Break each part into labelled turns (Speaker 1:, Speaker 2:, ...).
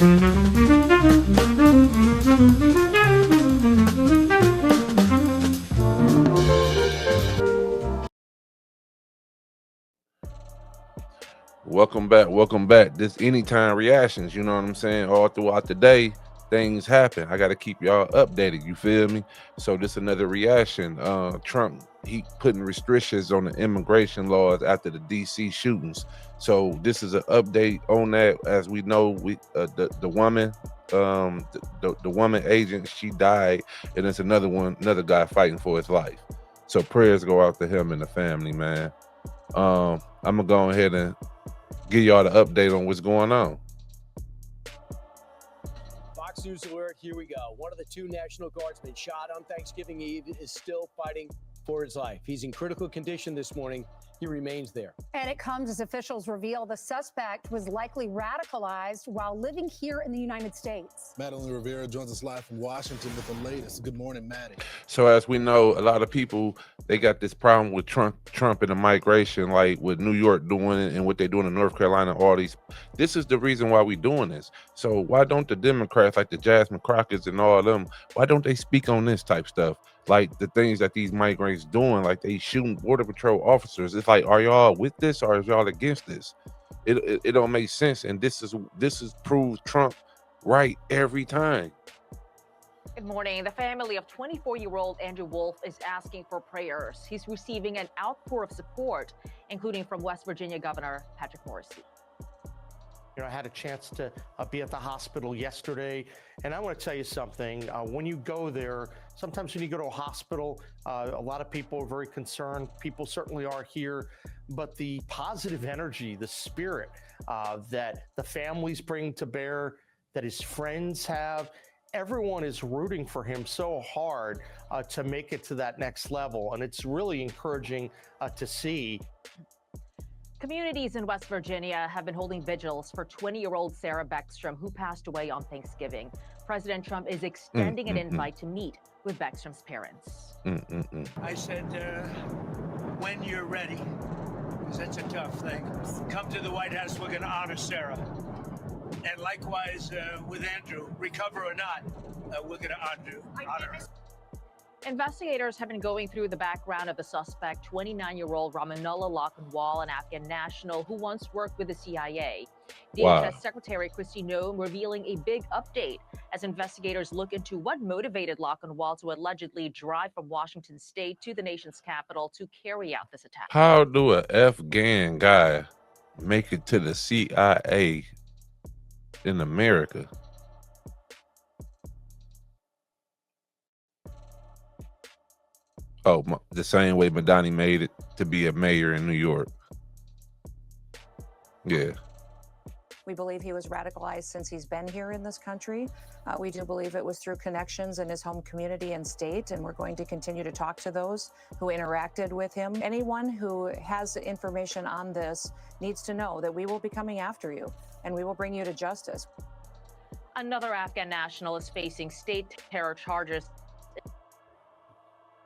Speaker 1: Welcome back. This anytime reactions, you know what I'm saying? All throughout the day, things happen. I gotta keep y'all updated, you feel me? So this another reaction. Trump, he putting restrictions on the immigration laws after the DC shootings. So this is an update on that. As we know, the woman, the woman agent, she died, and it's another guy fighting for his life. So prayers go out to him and the family, man. I'm gonna go ahead and give y'all the update on what's going on.
Speaker 2: Fox News alert, here we go. One of the two National Guardsmen shot on Thanksgiving Eve is still fighting for his life. He's in critical condition this morning. He remains there.
Speaker 3: And it comes as officials reveal the suspect was likely radicalized while living here in the United States.
Speaker 4: Madeline Rivera joins us live from Washington with the latest. Good morning, Maddie.
Speaker 1: So as we know, a lot of people, they got this problem with Trump and the migration, like with New York doing it and what they're doing in North Carolina, all these. This is the reason why we're doing this. So why don't the Democrats, like the Jasmine Crockett's and all of them, why don't they speak on this type stuff? Like the things that these migrants doing, like they shooting Border Patrol officers. It's like, are y'all with this or is y'all against this? It don't make sense. And this is proves Trump right every time.
Speaker 5: Good morning. The family of 24-year-old Andrew Wolf is asking for prayers. He's receiving an outpour of support, including from West Virginia Governor Patrick Morrisey.
Speaker 6: You know, I had a chance to be at the hospital yesterday, and I want to tell you something. When you go there, sometimes when you go to a hospital, a lot of people are very concerned. People certainly are here, but the positive energy, the spirit that the families bring to bear, that his friends have, everyone is rooting for him so hard to make it to that next level, and it's really encouraging to see.
Speaker 5: Communities in West Virginia have been holding vigils for 20-year-old Sarah Beckstrom, who passed away on Thanksgiving. President Trump is extending an invite to meet with Beckstrom's parents.
Speaker 7: I said, when you're ready, because it's a tough thing, come to the White House. We're going to honor Sarah. And likewise with Andrew, recover or not, we're going to honor her.
Speaker 5: Investigators have been going through the background of the suspect, 29-year-old Ramanullah Lakhanwal, an Afghan national who once worked with the CIA. DHS Secretary Kristi Noem revealing a big update as investigators look into what motivated Lakhanwal to allegedly drive from Washington state to the nation's capital to carry out this attack.
Speaker 1: How do an Afghan guy make it to the CIA in America? Oh, the same way Madani made it to be a mayor in New York. Yeah.
Speaker 8: We believe he was radicalized since he's been here in this country. We do believe it was through connections in his home community and state, and we're going to continue to talk to those who interacted with him. Anyone who has information on this needs to know that we will be coming after you, and we will bring you to justice.
Speaker 5: Another Afghan national is facing state terror charges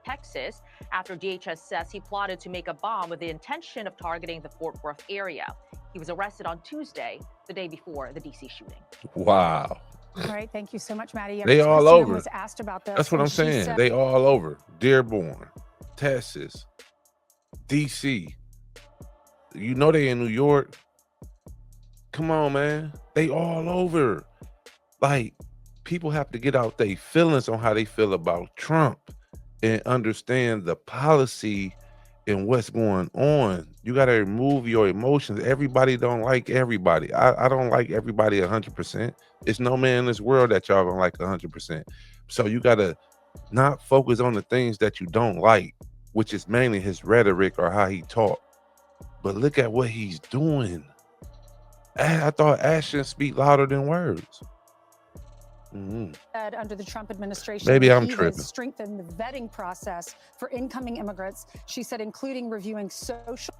Speaker 5: Texas after DHS says he plotted to make a bomb with the intention of targeting the Fort Worth area. He was arrested on Tuesday, the day before the DC shooting.
Speaker 1: Wow.
Speaker 3: All right, thank you so much, Maddie.
Speaker 1: They all over.
Speaker 3: Was asked about this.
Speaker 1: That's what I'm saying. They all over. Dearborn, Texas, DC. You know they in New York. Come on, man. They all over. Like, people have to get out their feelings on how they feel about Trump and understand the policy and what's going on. You got to remove your emotions. Everybody don't like everybody. I don't like everybody 100%. It's no man in this world that y'all don't like 100%. So you got to not focus on the things that you don't like, which is mainly his rhetoric or how he talk. But look at what he's doing. I thought actions speak louder than words.
Speaker 3: Under the Trump administration,
Speaker 1: maybe I'm tripping.
Speaker 3: Strengthened the vetting process for incoming immigrants. She said, including reviewing social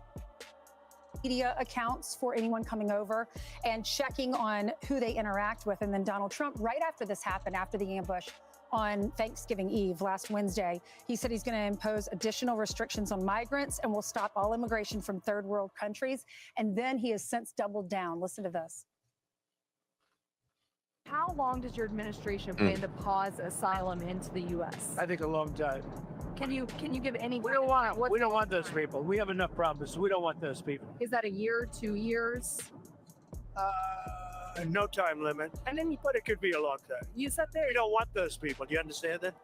Speaker 3: media accounts for anyone coming over and checking on who they interact with. And then Donald Trump, right after this happened, after the ambush on Thanksgiving Eve last Wednesday, he said he's going to impose additional restrictions on migrants and will stop all immigration from third world countries. And then he has since doubled down. Listen to this.
Speaker 9: How long does your administration plan to pause asylum into the U.S.?
Speaker 7: I think a long time.
Speaker 9: Can you give any?
Speaker 7: We don't want those people. We have enough problems. We don't want those people.
Speaker 9: Is that a year, 2 years?
Speaker 7: No time limit.
Speaker 9: And then
Speaker 7: But it could be a long time.
Speaker 9: you said there.
Speaker 7: We don't want those people. Do you understand that?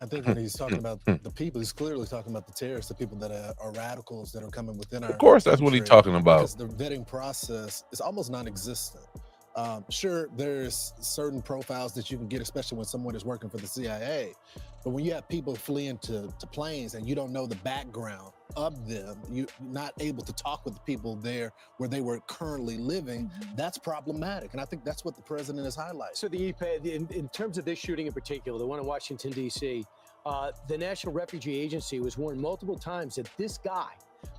Speaker 4: I think when he's talking about the people, he's clearly talking about the terrorists, the people that are radicals that are coming within our.
Speaker 1: Of course, that's what he's talking about.
Speaker 4: Because the vetting process is almost non-existent. Sure, there's certain profiles that you can get, especially when someone is working for the CIA. But when you have people fleeing to planes and you don't know the background of them, you're not able to talk with the people there where they were currently living, that's problematic. And I think that's what the president is highlighting.
Speaker 2: So in terms of this shooting in particular, the one in Washington, D.C., the National Refugee Agency was warned multiple times that this guy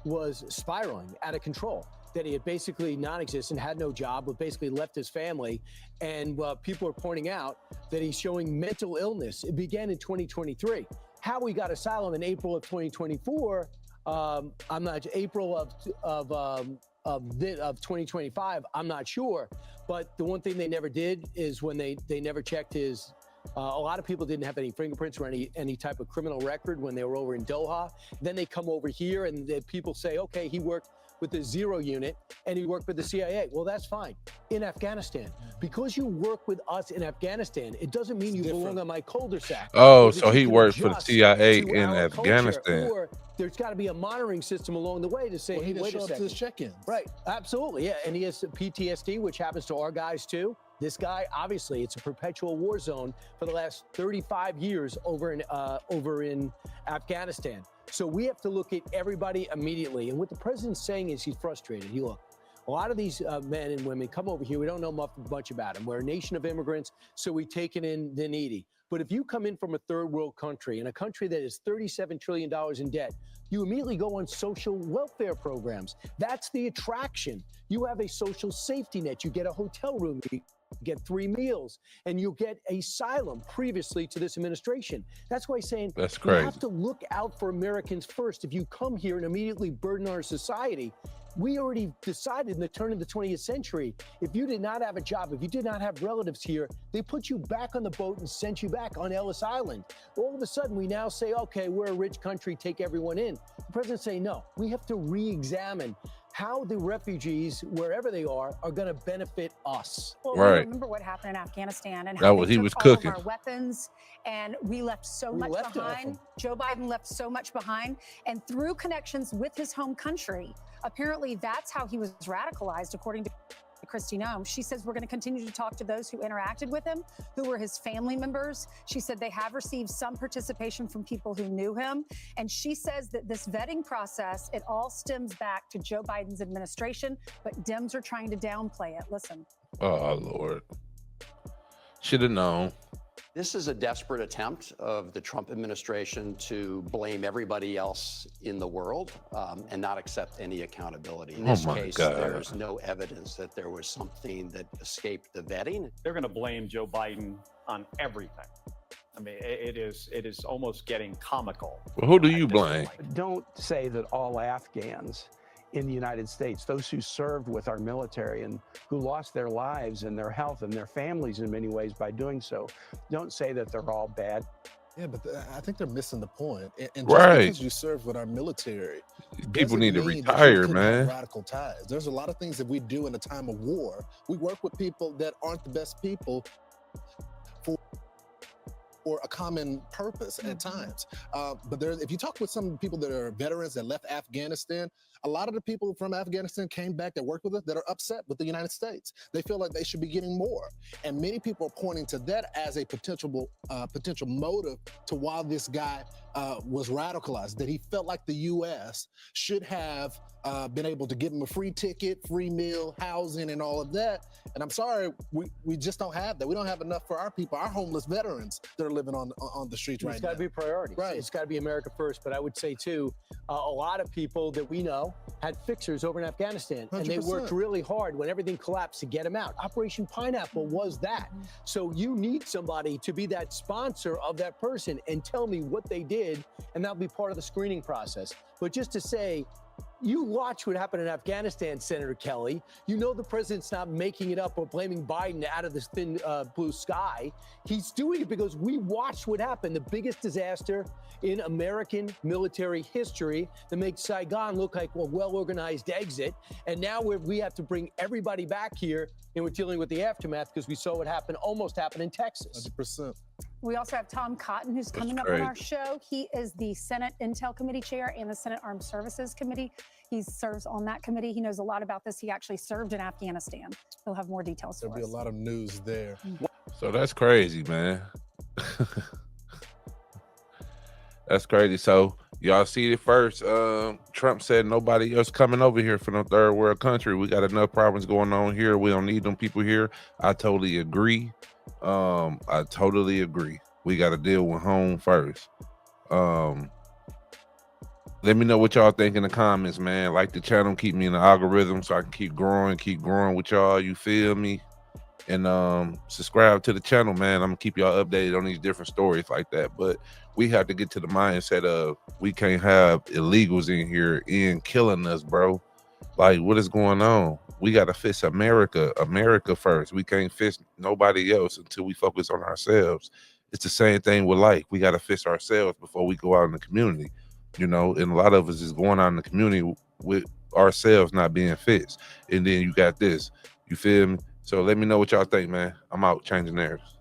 Speaker 2: was spiraling out of control, that he had basically non-existent, had no job, but basically left his family. And people are pointing out that he's showing mental illness. It began in 2023. How he got asylum in April of 2024, I'm not April of 2025. I'm not sure. But the one thing they never did is when they never checked his. A lot of people didn't have any fingerprints or any type of criminal record when they were over in Doha. Then they come over here and people say, okay, he worked with the 0 unit and he worked with the CIA. Well, that's fine. In Afghanistan, because you work with us in Afghanistan, it doesn't mean you belong on my cul-de-sac.
Speaker 1: Oh, so he works for the CIA in Afghanistan.
Speaker 2: Or there's got to be a monitoring system along the way to say,
Speaker 4: Well, he
Speaker 2: hey,
Speaker 4: didn't
Speaker 2: wait
Speaker 4: show
Speaker 2: a
Speaker 4: up to
Speaker 2: second.
Speaker 4: his check-ins.
Speaker 2: Right, absolutely, yeah. And he has PTSD, which happens to our guys too. This guy, obviously, it's a perpetual war zone for the last 35 years over in Afghanistan. So we have to look at everybody immediately. And what the president's saying is he's frustrated. Look, a lot of these men and women come over here. We don't know much about them. We're a nation of immigrants, so we take it in the needy. But if you come in from a third world country, in a country that is $37 trillion in debt, you immediately go on social welfare programs. That's the attraction. You have a social safety net. You get a hotel room. You get 3 meals, and you get asylum previously to this administration. That's why he's saying
Speaker 1: That's
Speaker 2: we
Speaker 1: crazy.
Speaker 2: have to look out for Americans first. If you come here and immediately burden our society, we already decided in the turn of the 20th century, if you did not have a job, if you did not have relatives here, they put you back on the boat and sent you back on Ellis Island. All of a sudden, we now say, okay, we're a rich country, take everyone in. The president's saying, no, we have to re-examine how the refugees, wherever they are going to benefit us.
Speaker 3: Well,
Speaker 1: Right.
Speaker 3: Remember what happened in Afghanistan and
Speaker 1: That
Speaker 3: how
Speaker 1: was-
Speaker 3: they
Speaker 1: he
Speaker 3: took
Speaker 1: was
Speaker 3: all
Speaker 1: cooking.
Speaker 3: of our weapons, and we left so
Speaker 2: We
Speaker 3: much
Speaker 2: left it off
Speaker 3: behind.
Speaker 2: them.
Speaker 3: Joe Biden left so much behind, and through connections with his home country, apparently that's how he was radicalized, according to Kristi Noem. She says we're going to continue to talk to those who interacted with him, who were his family members. She said they have received some participation from people who knew him. And she says that this vetting process, it all stems back to Joe Biden's administration, but Dems are trying to downplay it. Listen.
Speaker 1: Oh, Lord. Should have known.
Speaker 10: This is a desperate attempt of the Trump administration to blame everybody else in the world and not accept any accountability. In this case, there's no evidence that there was something that escaped the vetting.
Speaker 11: They're going to blame Joe Biden on everything. I mean, it is almost getting comical.
Speaker 1: Well, who do you blame?
Speaker 12: Don't say that all Afghans in the United States, those who served with our military and who lost their lives and their health and their families in many ways by doing so, don't say that they're all bad.
Speaker 4: Yeah, but I think they're missing the point. And just
Speaker 1: Right.
Speaker 4: because you serve with our military,
Speaker 1: People
Speaker 4: doesn't
Speaker 1: need to
Speaker 4: mean that you
Speaker 1: retire,
Speaker 4: couldn't have
Speaker 1: man.
Speaker 4: Radical ties. There's a lot of things that we do in a time of war. We work with people that aren't the best people for a common purpose at times. But if you talk with some people that are veterans that left Afghanistan, a lot of the people from Afghanistan came back that work with us that are upset with the United States. They feel like they should be getting more. And many people are pointing to that as a potential motive to why this guy was radicalized, that he felt like the U.S. should have been able to give him a free ticket, free meal, housing, and all of that. And I'm sorry, we just don't have that. We don't have enough for our people, our homeless veterans that are living on the streets right now.
Speaker 2: It's got to be a priority.
Speaker 4: Right.
Speaker 2: It's got to be America first. But I would say, too, a lot of people that we know had fixers over in Afghanistan. 100%. And they worked really hard when everything collapsed to get them out. Operation Pineapple was that. So you need somebody to be that sponsor of that person and tell me what they did, and that'll be part of the screening process. But just to say, You watch what happened in Afghanistan, Senator Kelly. You know the president's not making it up or blaming Biden out of this thin blue sky. He's doing it because we watched what happened, the biggest disaster in American military history that makes Saigon look like a well-organized exit. And now we have to bring everybody back here, and we're dealing with the aftermath because we saw what happened, almost happened in Texas.
Speaker 4: 100%.
Speaker 3: We also have Tom Cotton, who's coming up on our show. He is the Senate Intel Committee Chair and the Senate Armed Services Committee. He serves on that committee. He knows a lot about this. He actually served in Afghanistan. He'll have more details
Speaker 4: There'll
Speaker 3: for
Speaker 4: be
Speaker 3: us.
Speaker 4: a lot of news there.
Speaker 1: So that's crazy, man. That's crazy. So y'all see it first. Trump said nobody else coming over here from a third world country. We got enough problems going on here. We don't need them people here. I totally agree. I totally agree. We got to deal with home first. Let me know what y'all think in the comments, man. Like the channel, keep me in the algorithm so I can keep growing with y'all. You feel me? And subscribe to the channel, man. I'm gonna keep y'all updated on these different stories like that. But we have to get to the mindset of we can't have illegals in here killing us, bro. Like, what is going on? We got to fix America first. We can't fix nobody else until we focus on ourselves. It's the same thing with life. We got to fix ourselves before we go out in the community, you know. And a lot of us is going out in the community with ourselves not being fixed. And then you got this, you feel me? So let me know what y'all think, man. I'm out changing narratives.